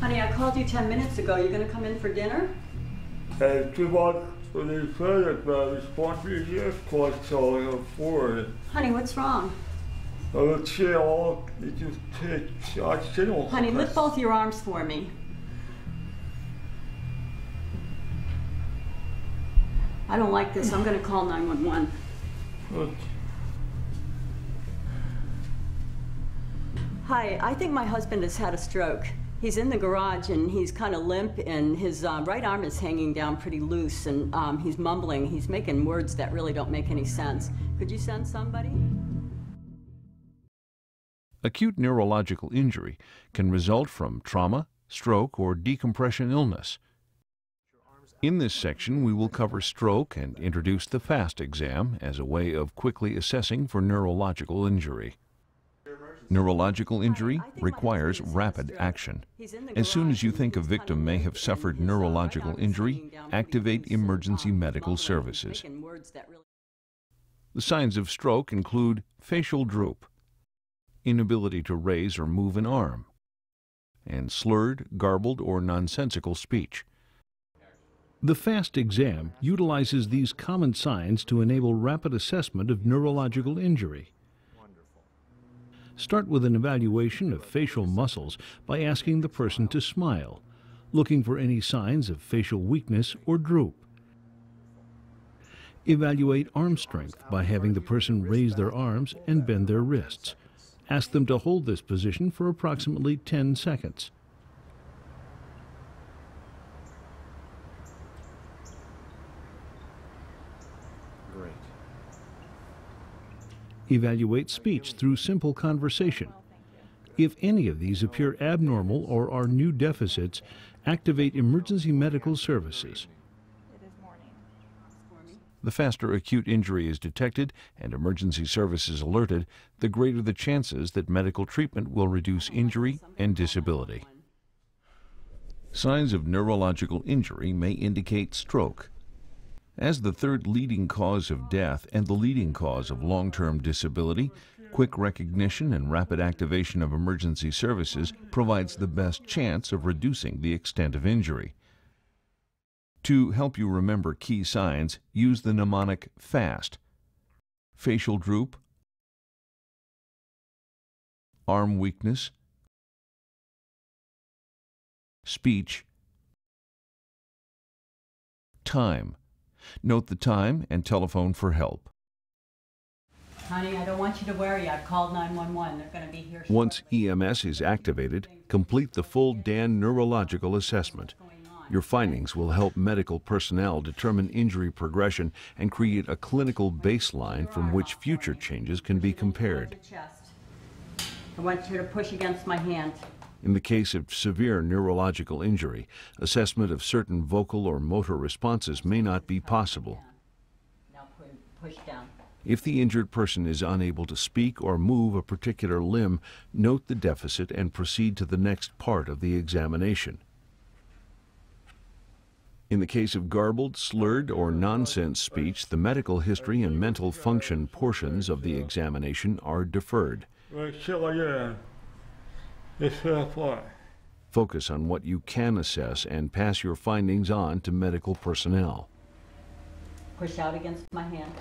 Honey, I called you 10 minutes ago. You gonna come in for dinner? Too much for the product, but responsibility is quite so forward. Honey, what's wrong? Let's see all, it just takes, Honey, lift both your arms for me. I don't like this. I'm gonna call 911. Hi, I think my husband has had a stroke. He's in the garage and he's kind of limp and his right arm is hanging down pretty loose and he's mumbling. He's making words that really don't make any sense. Could you send somebody? Acute neurological injury can result from trauma, stroke, or decompression illness. In this section, we will cover stroke and introduce the FAST exam as a way of quickly assessing for neurological injury. Neurological injury requires rapid action. As soon as you think a victim may have suffered neurological injury, activate emergency medical services. The signs of stroke include facial droop, inability to raise or move an arm, and slurred, garbled, or nonsensical speech. The FAST exam utilizes these common signs to enable rapid assessment of neurological injury. Start with an evaluation of facial muscles by asking the person to smile, looking for any signs of facial weakness or droop. Evaluate arm strength by having the person raise their arms and bend their wrists. Ask them to hold this position for approximately 10 seconds. Great. Evaluate speech through simple conversation. If any of these appear abnormal or are new deficits, activate emergency medical services. The faster acute injury is detected and emergency services alerted, the greater the chances that medical treatment will reduce injury and disability. Signs of neurological injury may indicate stroke. As the third leading cause of death and the leading cause of long-term disability, quick recognition and rapid activation of emergency services provides the best chance of reducing the extent of injury. To help you remember key signs, use the mnemonic FAST. Facial droop, arm weakness, speech, time. Note the time and telephone for help. Honey, I don't want you to worry. I've called 911. They're going to be here shortly. Once EMS is activated, complete the full DAN neurological assessment. Your findings will help medical personnel determine injury progression and create a clinical baseline from which future changes can be compared. I want you to push against my hand. In the case of severe neurological injury, assessment of certain vocal or motor responses may not be possible. Now push down. If the injured person is unable to speak or move a particular limb, note the deficit and proceed to the next part of the examination. In the case of garbled, slurred, or nonsense speech, the medical history and mental function portions of the examination are deferred. Focus on what you can assess and pass your findings on to medical personnel. Push out against my hand.